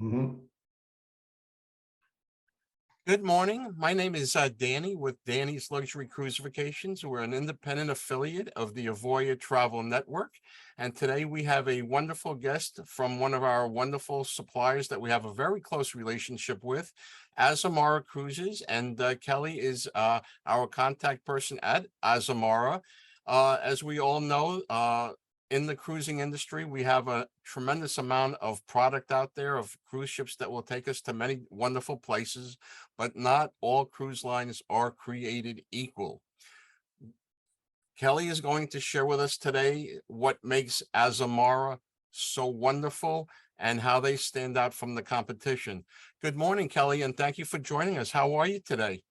Mhm. Good morning. My name is Danny with Danny's Luxury Cruise Vacations. We're an independent affiliate of the Avoya Travel Network. And today we have a wonderful guest from one of our wonderful suppliers that we have a very close relationship with, Azamara Cruises. And Kelly is our contact person at Azamara. As we all know, in the cruising industry, we have a tremendous amount of product out there of cruise ships that will take us to many wonderful places, but not all cruise lines are created equal. Kelly is going to share with us today what makes Azamara so wonderful and how they stand out from the competition. Good morning, Kelly, and thank you for joining us. How are you today?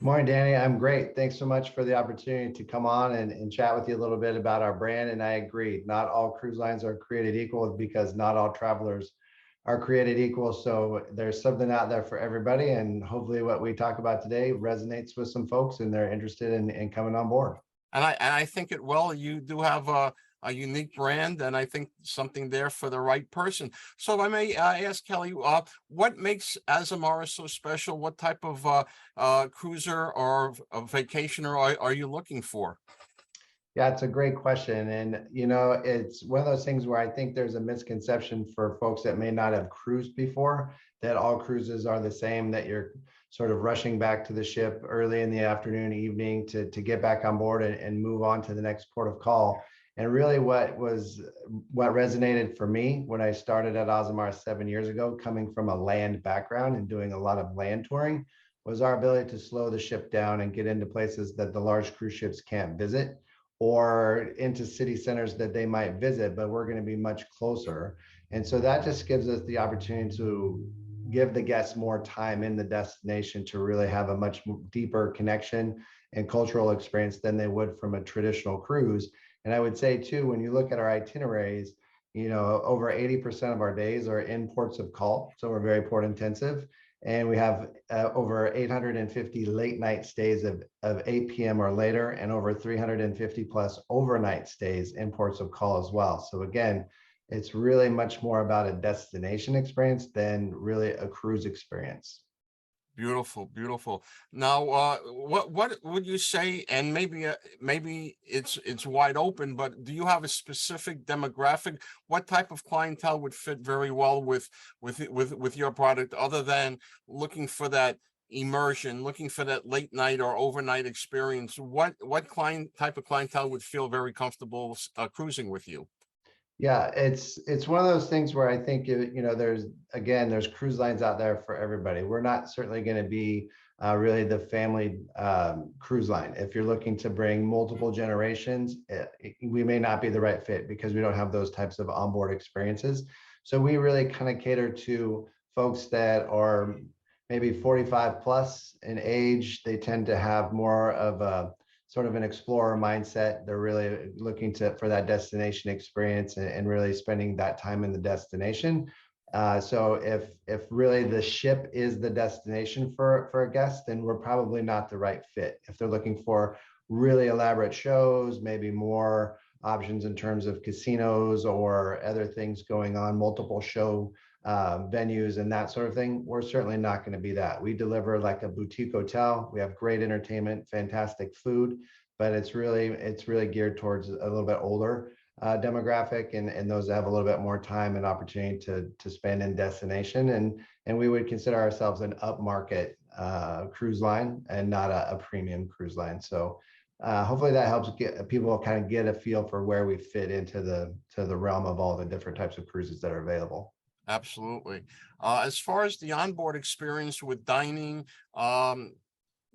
Good morning, Danny. I'm great. Thanks so much for the opportunity to come on and chat with you a little bit about our brand. And I agree, not all cruise lines are created equal because not all travelers are created equal. So there's something out there for everybody. And hopefully what we talk about today resonates with some folks and they're interested in coming on board. And I think it well, you do have a unique brand, and I think something there for the right person. So if I may ask Kelly, what makes Azamara so special? What type of cruiser or a vacationer are you looking for? Yeah, it's a great question. And, it's one of those things where I think there's a misconception for folks that may not have cruised before that all cruises are the same, that you're sort of rushing back to the ship early in the afternoon, evening to get back on board and move on to the next port of call. And really what resonated for me when I started at Azamar 7 years ago, coming from a land background and doing a lot of land touring, was our ability to slow the ship down and get into places that the large cruise ships can't visit or into city centers that they might visit, but we're going to be much closer. And so that just gives us the opportunity to give the guests more time in the destination to really have a much deeper connection and cultural experience than they would from a traditional cruise. And I would say too, when you look at our itineraries, over 80% of our days are in ports of call. So we're very port intensive. And we have over 850 late night stays of 8 p.m. or later, and over 350 plus overnight stays in ports of call as well. So again, it's really much more about a destination experience than really a cruise experience. Beautiful, beautiful. Now, what would you say? And maybe it's wide open, but do you have a specific demographic? What type of clientele would fit very well with your product, other than looking for that immersion, looking for that late night or overnight experience? What client type of clientele would feel very comfortable cruising with you? Yeah, it's one of those things where I think there's cruise lines out there for everybody. We're not certainly going to be really the family cruise line. If you're looking to bring multiple generations, we may not be the right fit because we don't have those types of onboard experiences. So we really kind of cater to folks that are maybe 45 plus in age. They tend to have more of a sort of an explorer mindset. They're really looking for that destination experience and really spending that time in the destination. So if really the ship is the destination for a guest, then we're probably not the right fit. If they're looking for really elaborate shows, maybe more options in terms of casinos or other things going on, multiple show venues and that sort of thing, we're certainly not going to be that. We deliver like a boutique hotel. We have great entertainment, fantastic food, but it's really geared towards a little bit older demographic and those that have a little bit more time and opportunity to spend in destination. And we would consider ourselves an upmarket cruise line and not a premium cruise line. So hopefully that helps get people kind of get a feel for where we fit into the realm of all the different types of cruises that are available. Absolutely. As far as the onboard experience with dining, um,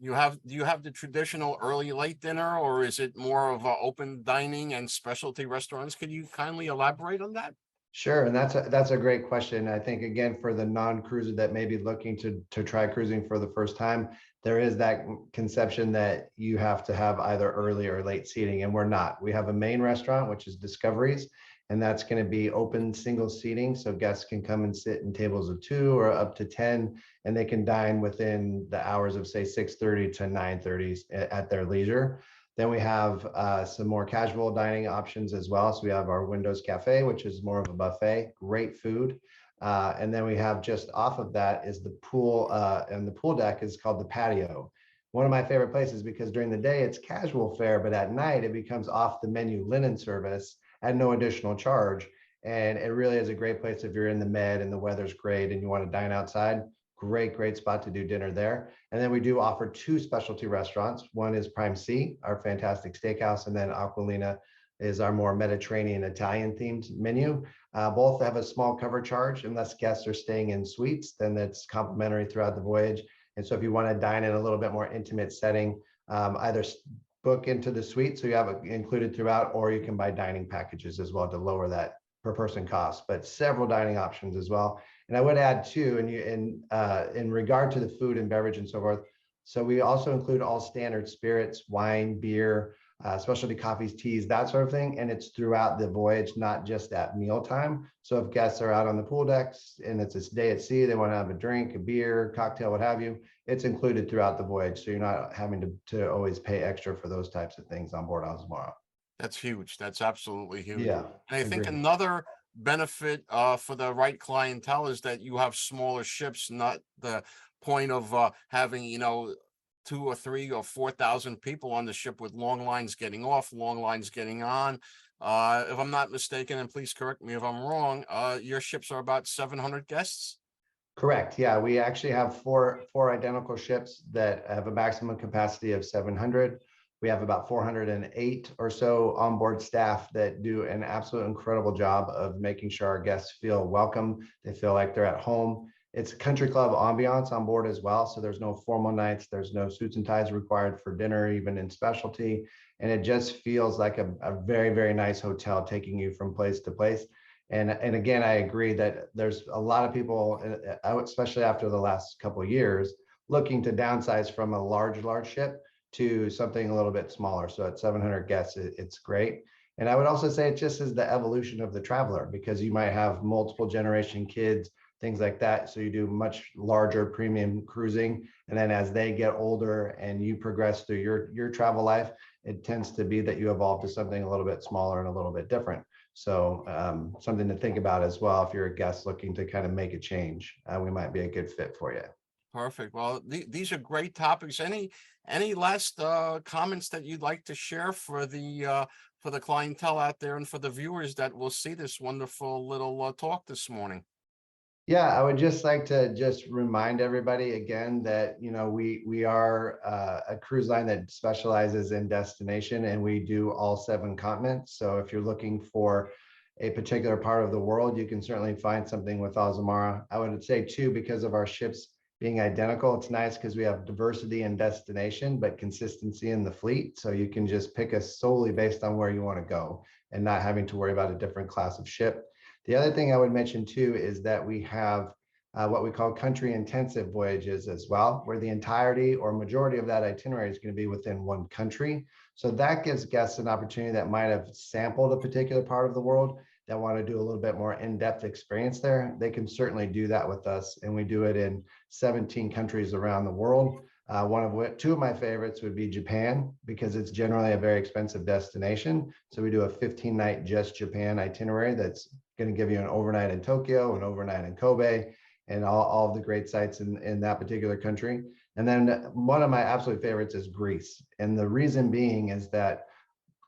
do you have the traditional early late dinner, or is it more of a open dining and specialty restaurants? Could you kindly elaborate on that? Sure, and that's a great question. I think again for the non-cruiser that may be looking to try cruising for the first time, there is that conception that you have to have either early or late seating, and we're not. We have a main restaurant, which is Discoveries, and that's going to be open single seating, so guests can come and sit in tables of 2 or up to 10, and they can dine within the hours of say 6:30 to 9:30 at their leisure. Then we have some more casual dining options as well. So we have our Windows Cafe, which is more of a buffet, great food. And then we have just off of that is the pool, and the pool deck is called the patio. One of my favorite places because during the day it's casual fare, but at night it becomes off the menu linen service at no additional charge. And it really is a great place if you're in the Med and the weather's great and you want to dine outside. Great spot to do dinner there. And then we do offer two specialty restaurants. One is Prime C, our fantastic steakhouse, and then Aquilina is our more Mediterranean Italian themed menu. Both have a small cover charge unless guests are staying in suites, then that's complimentary throughout the voyage. And so if you want to dine in a little bit more intimate setting, either book into the suite so you have it included throughout, or you can buy dining packages as well to lower that per person cost, but several dining options as well. And I would add too, in regard to the food and beverage and so forth, so we also include all standard spirits, wine, beer, specialty coffees, teas, that sort of thing. And it's throughout the voyage, not just at mealtime. So if guests are out on the pool decks and it's a day at sea, they want to have a drink, a beer, cocktail, what have you, it's included throughout the voyage. So you're not having to always pay extra for those types of things on board Azamara. That's huge. That's absolutely huge. Yeah, And I think agreed. another benefit for the right clientele is that you have smaller ships, not the point of having, two or three or 4,000 people on the ship with long lines getting off, long lines getting on. If I'm not mistaken, and please correct me if I'm wrong, your ships are about 700 guests. Correct. Yeah, we actually have four identical ships that have a maximum capacity of 700. We have about 408 or so onboard staff that do an absolute incredible job of making sure our guests feel welcome. They feel like they're at home. It's country club ambiance on board as well. So there's no formal nights. There's no suits and ties required for dinner, even in specialty. And it just feels like a very nice hotel taking you from place to place. And again, I agree that there's a lot of people, especially after the last couple of years, looking to downsize from a large ship to something a little bit smaller. So at 700 guests, it's great. And I would also say it just is the evolution of the traveler because you might have multiple generation kids, things like that. So you do much larger premium cruising. And then as they get older and you progress through your travel life, it tends to be that you evolve to something a little bit smaller and a little bit different. So something to think about as well. If you're a guest looking to kind of make a change, we might be a good fit for you. Perfect. Well, these are great topics. Any last comments that you'd like to share for the clientele out there and for the viewers that will see this wonderful little talk this morning? Yeah, I would just like to just remind everybody again that we are a cruise line that specializes in destination, and we do all 7 continents. So if you're looking for a particular part of the world, you can certainly find something with Azamara. I would say too, because of our ships being identical, it's nice because we have diversity in destination, but consistency in the fleet. So you can just pick us solely based on where you want to go and not having to worry about a different class of ship. The other thing I would mention too is that we have what we call country intensive voyages as well, where the entirety or majority of that itinerary is going to be within one country. So that gives guests an opportunity that might have sampled a particular part of the world that want to do a little bit more in-depth experience there. They can certainly do that with us. And we do it in 17 countries around the world. Two of my favorites would be Japan, because it's generally a very expensive destination. So we do a 15-night just Japan itinerary that's going to give you an overnight in Tokyo, an overnight in Kobe, and all of the great sites in that particular country. And then one of my absolute favorites is Greece. And the reason being is that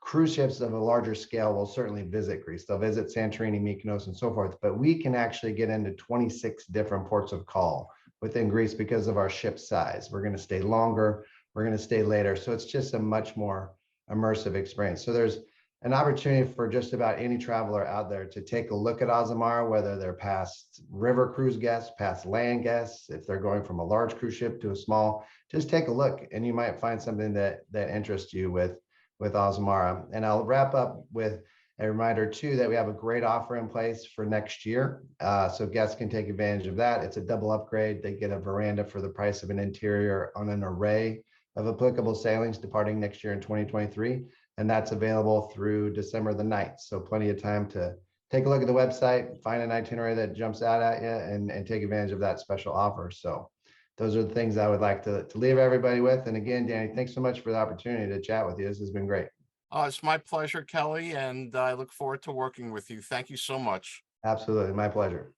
cruise ships of a larger scale will certainly visit Greece. They'll visit Santorini, Mykonos, and so forth, but we can actually get into 26 different ports of call within Greece because of our ship size. We're going to stay longer, we're going to stay later. So it's just a much more immersive experience. So there's an opportunity for just about any traveler out there to take a look at Azamara, whether they're past river cruise guests, past land guests, if they're going from a large cruise ship to a small, just take a look and you might find something that interests you with Azamara. And I'll wrap up with a reminder too that we have a great offer in place for next year. So guests can take advantage of that. It's a double upgrade. They get a veranda for the price of an interior on an array of applicable sailings departing next year in 2023. And that's available through December the 9th. So plenty of time to take a look at the website, find an itinerary that jumps out at you and take advantage of that special offer. So those are the things I would like to leave everybody with. And again, Danny, thanks so much for the opportunity to chat with you. This has been great. It's my pleasure, Kelly, and I look forward to working with you. Thank you so much. Absolutely. My pleasure.